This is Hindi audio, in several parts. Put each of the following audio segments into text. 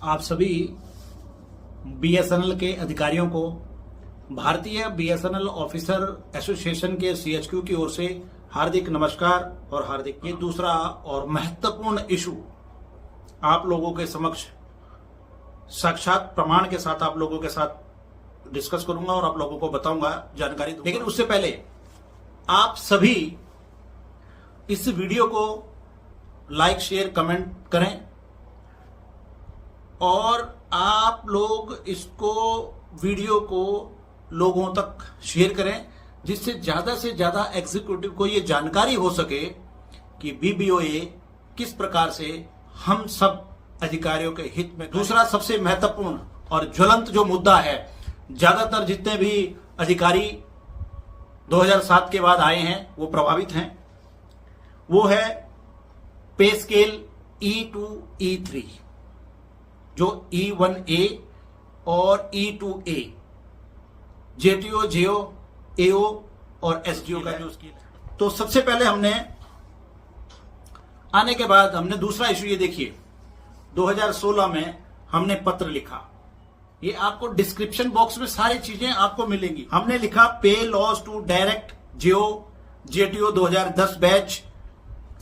आप सभी बीएसएनएल के अधिकारियों को भारतीय बीएसएनएल ऑफिसर एसोसिएशन के सीएचक्यू की ओर से हार्दिक नमस्कार और हार्दिक। ये दूसरा और महत्वपूर्ण इशू आप लोगों के समक्ष साक्षात प्रमाण के साथ आप लोगों के साथ डिस्कस करूंगा और आप लोगों को बताऊंगा, जानकारी दूंगा। लेकिन उससे पहले आप सभी इस वीडियो को लाइक शेयर कमेंट करें और आप लोग इसको वीडियो को लोगों तक शेयर करें, जिससे ज्यादा से ज्यादा एग्जीक्यूटिव को ये जानकारी हो सके कि बीबीओए किस प्रकार से हम सब अधिकारियों के हित में। दूसरा सबसे महत्वपूर्ण और ज्वलंत जो मुद्दा है, ज्यादातर जितने भी अधिकारी 2007 के बाद आए हैं वो प्रभावित हैं, वो है पे स्केल E2 E3, जो E1A और E2A, जेटीओ, जेओ, एओ और एसडीओ का जो स्केल है। तो सबसे पहले हमने आने के बाद हमने दूसरा इशू ये देखिए, 2016 में हमने पत्र लिखा, ये आपको डिस्क्रिप्शन बॉक्स में सारी चीजें आपको मिलेंगी। हमने लिखा pay loss to direct JO JTO 2010 batch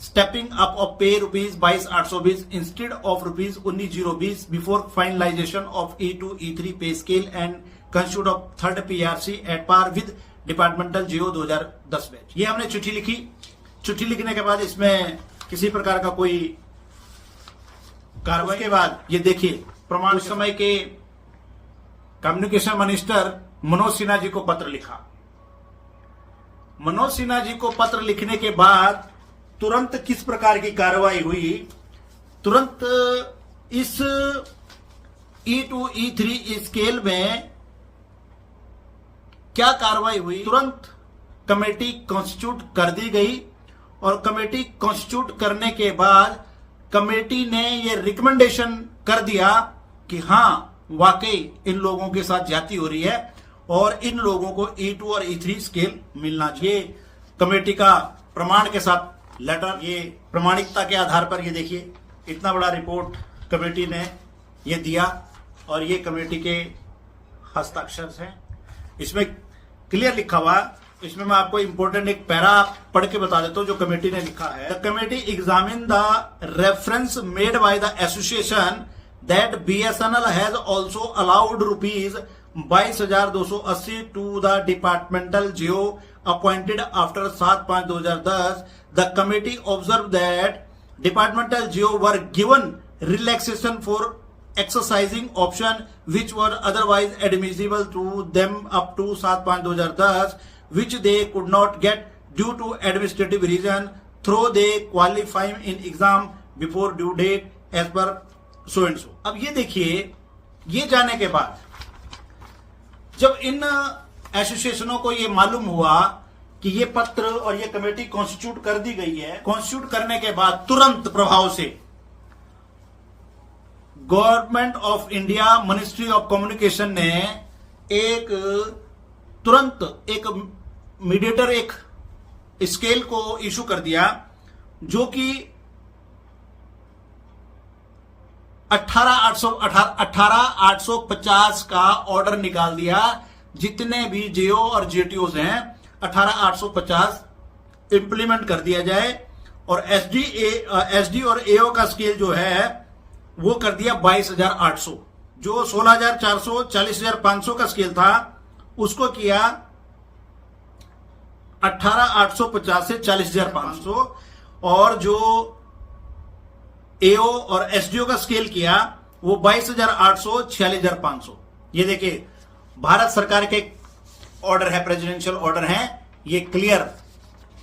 stepping up of pay ₹22,820 instead of ₹19,020 before finalisation of E2 E3 pay scale and constitute of third PRC at par with departmental JO 2010 batch. ये हमने चिट्ठी लिखी। चिट्ठी लिखने के बाद इसमें किसी प्रकार का कोई कार्रवाई के बाद ये देखिए प्रमाण। उस समय के कम्युनिकेशन मिनिस्टर मनोज सिन्हा जी को पत्र लिखा। मनोज सिन्हा जी को पत्र लिखने के बाद तुरंत किस प्रकार की कार्रवाई हुई, तुरंत इस E2 E3 स्केल में क्या कार्रवाई हुई, तुरंत कमेटी कॉन्स्टिट्यूट कर दी गई और कमेटी कॉन्स्टिट्यूट करने के बाद कमेटी ने ये रिकमेंडेशन कर दिया कि हां वाकई इन लोगों के साथ ज्यादती हो रही है और इन लोगों को E2 और E3 स्केल मिलना चाहिए। कमेटी का प्रमाण के साथ लेटर, ये प्रमाणिकता के आधार पर ये देखिए इतना बड़ा रिपोर्ट कमेटी ने ये दिया और ये कमेटी के हस्ताक्षर हैं। इसमें क्लियर लिखा हुआ, इसमें मैं आपको इंपॉर्टेंट एक पैरा पढ़ के बता देता हूं जो कमेटी ने लिखा है। The committee examine the reference made by the association that BSNL has also allowed ₹22,280 to the departmental JO appointed after 7/5/2010. The committee observed that departmental geo were given relaxation for exercising option which were otherwise admissible to them up to 7/5/2010, which they could not get due to administrative reason through they qualify in exam before due date as per so and so. अब ये देखिए, ये जाने के बाद जब इन एसोसिएशनों को ये मालूम हुआ कि ये पत्र और ये कमेटी कॉन्स्टिट्यूट कर दी गई है, कॉन्स्टिट्यूट करने के बाद तुरंत प्रभाव से government of India ministry of communication ने तुरंत एक मीडिएटर एक स्केल को इशू कर दिया, जो कि 18,850 का ऑर्डर निकाल दिया। जितने भी जेओ और जेटीओज हैं 18,850 इंप्लीमेंट कर दिया जाए और एसडी और एओ का स्केल जो है वो कर दिया 22,800। जो 16,400 40,500 का स्केल था उसको किया 18,850 से 40,500 और जो एओ और एसडीओ का स्केल किया वो 22,800 46,500। ये देखिए भारत सरकार के ऑर्डर है, प्रेसिडेंशियल ऑर्डर है, ये क्लियर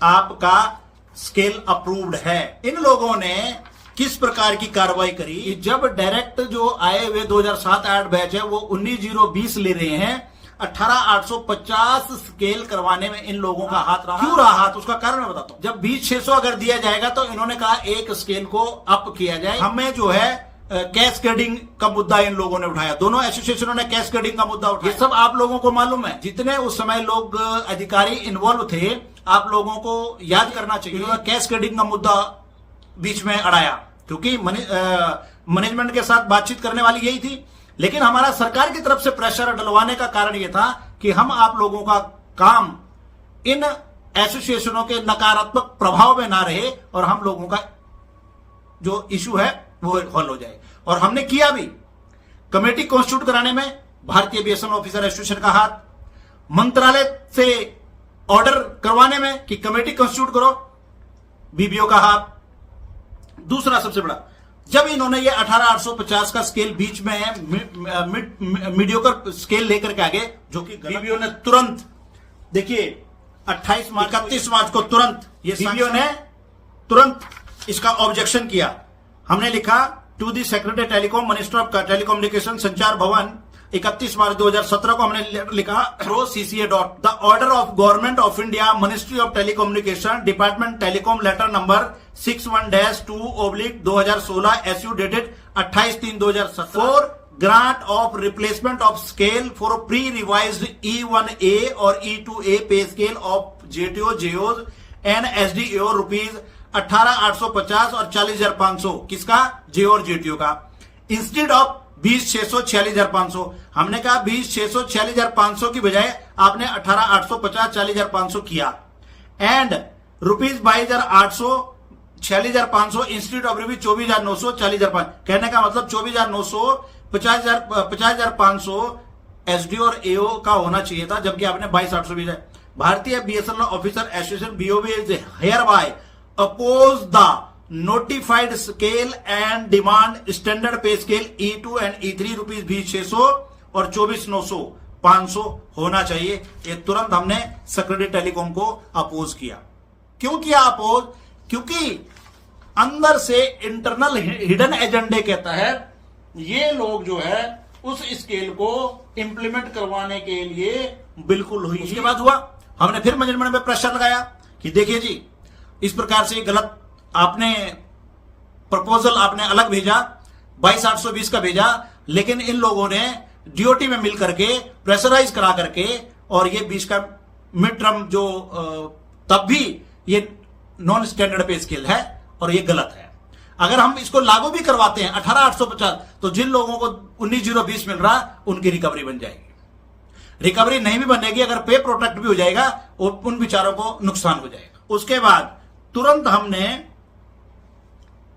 आपका स्केल अप्रूव्ड है। इन लोगों ने किस प्रकार की कार्रवाई करी, जब डायरेक्ट जो आए हुए 2007-8 बैच है वो 19,020 ले रहे हैं, 18,850 स्केल करवाने में इन लोगों का हाथ रहा। क्यों रहा हाथ, उसका कारण मैं बताता हूं। जब 20,600 अगर दिया जाएगा तो इन्होंने कहा एक स्केल को अप किया जाए। हमें जो है कैस्केडिंग का मुद्दा इन लोगों ने उठाया, दोनों एसोसिएशनों ने कैस्केडिंग का मुद्दा उठाया। ये सब आप लोगों को मालूम है, जितने उस समय लोग अधिकारी इन्वॉल्व थे आप लोगों को याद करना चाहिए। कैस्केडिंग का मुद्दा बीच में अड़ाया क्योंकि मैनेजमेंट के साथ बातचीत करने वाली यही थी, लेकिन हमारा सरकार की तरफ से प्रेशर डलवाने का कारण यह था कि हम आप लोगों का काम इन एसोसिएशनों के नकारात्मक प्रभाव में ना रहे और हम लोगों का जो इशू है वो हल हो जाए। और हमने किया भी। कमेटी कॉन्स्टिट्यूट कराने में भारतीय बीएसएनएल ऑफिसर एसोसिएशन का हाथ, मंत्रालय से ऑर्डर करवाने में कि कमेटी कॉन्स्टिट्यूट करो, बीबीओ का हाथ। दूसरा सबसे बड़ा, जब इन्होंने ये 18850 का स्केल बीच में है, मीडियोकर स्केल लेकर के आगे, जो कि बीबीओ ने तुरंत, देखिए 31 मार्च को तुरंत ये बीबीओ ने तुरंत इसका ऑब्जेक्शन किया। हमने लिखा to the secretary telecom, minister of telecommunication, Sanchar Bhawan, 31 March 2017 को हमने लिखा pro CCA DoT the order of government of India, ministry of telecommunication, department telecom, letter number 61-2/2016 SU dated 28/3/2017 grant of replacement of scale for pre revised E1A और E2A pay scale of JTO JOs and SDO rupees 18,850 और 40,500 किसका, जेओ और जेटीओ का, इंस्टेड ऑफ 20,600 46,500। हमने कहा 20,600 46,500 की बजाय आपने 18,850 40,500 किया, and rupees 22,800 46,500 institute of review 24,900 40,500। कहने का मतलब 24,900 50,500 एसडीओ और एओ का होना चाहिए था, जबकि आपने 22,800 भेजा। भारतीय BSNL officer association BOB is hereby oppose the notified scale and demand standard pay scale E2 and E3 rupees 20,600 और 24,900 500 होना चाहिए। ये तुरंत हमने सेक्रेटरी टेलीकॉम को अपोज किया। क्यों किया अपोज? क्योंकि अंदर से इंटरनल हिडन एजेंडे के तहत ये लोग जो है उस स्केल को इंप्लीमेंट करवाने के लिए बिल्कुल हुई। उसके बाद हुआ, हमने फिर मैनेजमेंट में प्रेशर लगाया कि देखिए जी, इस प्रकार से गलत आपने प्रपोजल आपने अलग भेजा, 22,820 का भेजा, लेकिन इन लोगों ने डीओटी में मिल करके प्रेशराइज करा करके और ये 20 का मिड टर्म जो तब भी ये नॉन स्टैंडर्ड पे स्केल है और ये गलत है। अगर हम इसको लागू भी करवाते हैं 18,850, तो जिन लोगों को 19,020 मिल रहा उनकी रिकवरी बन जाएगी। रिकवरी नहीं भी बनेगी, अगर पे प्रोटेक्ट भी हो जाएगा उन बेचारों को नुकसान हो जाएगा। उसके बाद तुरंत हमने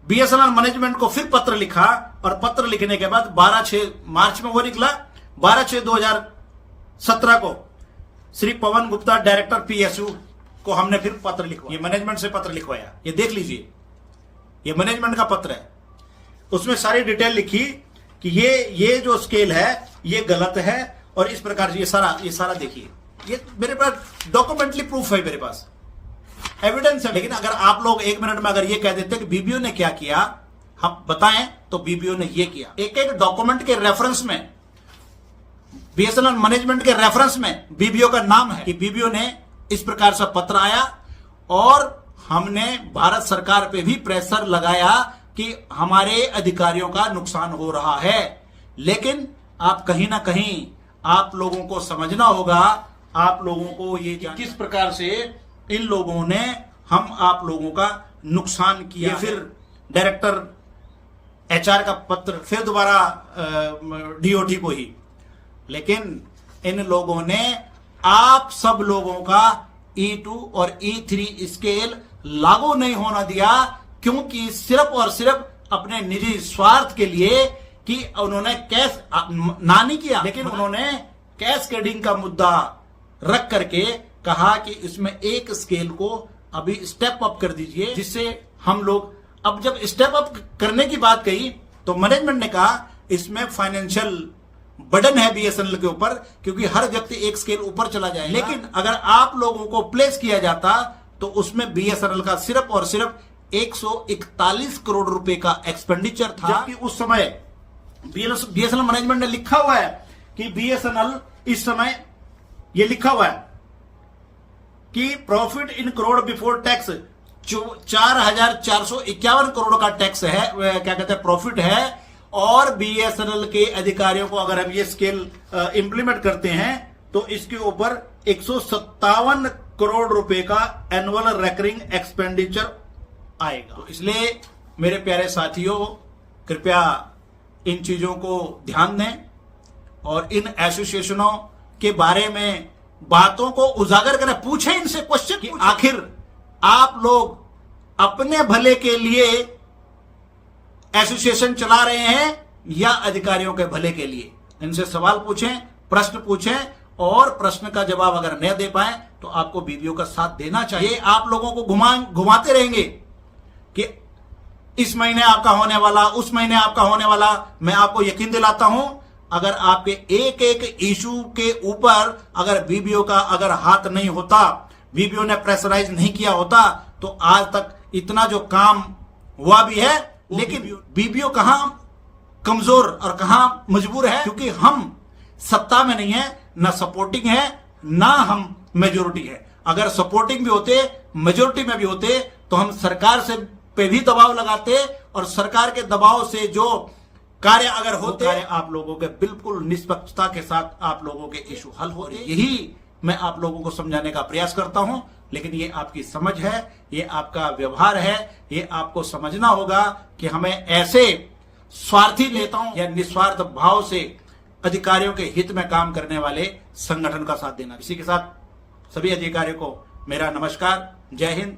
बीएसएनएल मैनेजमेंट को फिर पत्र लिखा और पत्र लिखने के बाद 12/6 मार्च में वो निकला। 12/6/2017 को श्री पवन गुप्ता डायरेक्टर पीएसयू को हमने फिर पत्र लिखवाया, ये मैनेजमेंट से पत्र लिखवाया। ये देख लीजिए, ये मैनेजमेंट का पत्र है, उसमें सारी डिटेल लिखी कि ये जो स्केल है ये गलत है और इस प्रकार से ये सारा देखिए, ये मेरे पास डॉक्यूमेंटली प्रूफ है, मेरे पास एविडेंस है। लेकिन अगर आप लोग एक मिनट में अगर ये कह देते कि बीबीओ ने क्या किया, हम बताएं तो बीबीओ ने ये किया। एक एक डॉक्यूमेंट के रेफरेंस में, बीएसएनएल मैनेजमेंट के रेफरेंस में बीबीओ का नाम है कि बीबीओ ने इस प्रकार से पत्र आया और हमने भारत सरकार पे भी प्रेशर लगाया कि हमारे अधिकारियों का नुकसान हो रहा है। लेकिन आप कहीं ना कहीं आप लोगों को समझना होगा, आप लोगों को ये किस प्रकार से इन लोगों ने हम आप लोगों का नुकसान किया। फिर डायरेक्टर एचआर का पत्र, फिर दोबारा डीओटी को ही, लेकिन इन लोगों ने आप सब लोगों का E2 और E3 स्केल लागू नहीं होना दिया, क्योंकि सिर्फ और सिर्फ अपने निजी स्वार्थ के लिए कि उन्होंने कैश ना नहीं किया, लेकिन उन्होंने कैस्केडिंग का मुद्दा रख करके कहा कि इसमें एक स्केल को अभी स्टेप अप कर दीजिए, जिससे हम लोग, अब जब स्टेप अप करने की बात कही तो मैनेजमेंट ने कहा इसमें फाइनेंशियल बर्डन है बीएसएनएल के ऊपर, क्योंकि हर व्यक्ति एक स्केल ऊपर चला जाएगा। लेकिन अगर आप लोगों को प्लेस किया जाता तो उसमें बीएसएनएल का सिर्फ और सिर्फ 141 करोड़ रुपए का एक्सपेंडिचर था, जबकि उस समय बीएसएनएल मैनेजमेंट ने लिखा हुआ है कि बीएसएनएल इस समय ये लिखा हुआ है कि profit in crore before tax 4,451 crore का टैक्स है, क्या कहते हैं, प्रॉफिट है। और बीएसएनएल के अधिकारियों को अगर हम ये स्केल इंप्लीमेंट करते हैं तो इसके ऊपर 157 करोड़ रुपए का एनुअल रेकरिंग एक्सपेंडिचर आएगा। तो इसलिए मेरे प्यारे साथियों, कृपया इन चीजों को ध्यान दें और इन एसोसिएशनों के बारे में बातों को उजागर करें। पूछें इनसे क्वेश्चन कि आखिर आप लोग अपने भले के लिए एसोसिएशन चला रहे हैं या अधिकारियों के भले के लिए। इनसे सवाल पूछें, प्रश्न पूछें, और प्रश्न का जवाब अगर न दे पाए तो आपको बीबीओ का साथ देना चाहिए। आप लोगों को घुमाते रहेंगे कि इस महीने आपका होने वाला, उस महीने आपका होने वाला। मैं आपको यकीन दिलाता हूं, अगर आपके एक एक इशू के ऊपर अगर बीबीओ का अगर हाथ नहीं होता, बीबीओ ने प्रेशराइज नहीं किया होता, तो आज तक इतना जो काम हुआ भी है। लेकिन बीबीओ कहां कमजोर और कहां मजबूर है, क्योंकि हम सत्ता में नहीं है, ना सपोर्टिंग है, ना हम मेजोरिटी है। अगर सपोर्टिंग भी होते, मेजोरिटी में भी होते, तो हम सरकार से पे भी दबाव लगाते और सरकार के दबाव से जो कार्य अगर होते, आप लोगों के बिल्कुल निष्पक्षता के साथ आप लोगों के इशू हल होते। यही मैं आप लोगों को समझाने का प्रयास करता हूं, लेकिन ये आपकी समझ है, ये आपका व्यवहार है, ये आपको समझना होगा कि हमें ऐसे स्वार्थी नेताओं या निस्वार्थ भाव से अधिकारियों के हित में काम करने वाले संगठन का साथ देना। इसी के साथ सभी अधिकारियों को मेरा नमस्कार। जय हिंद,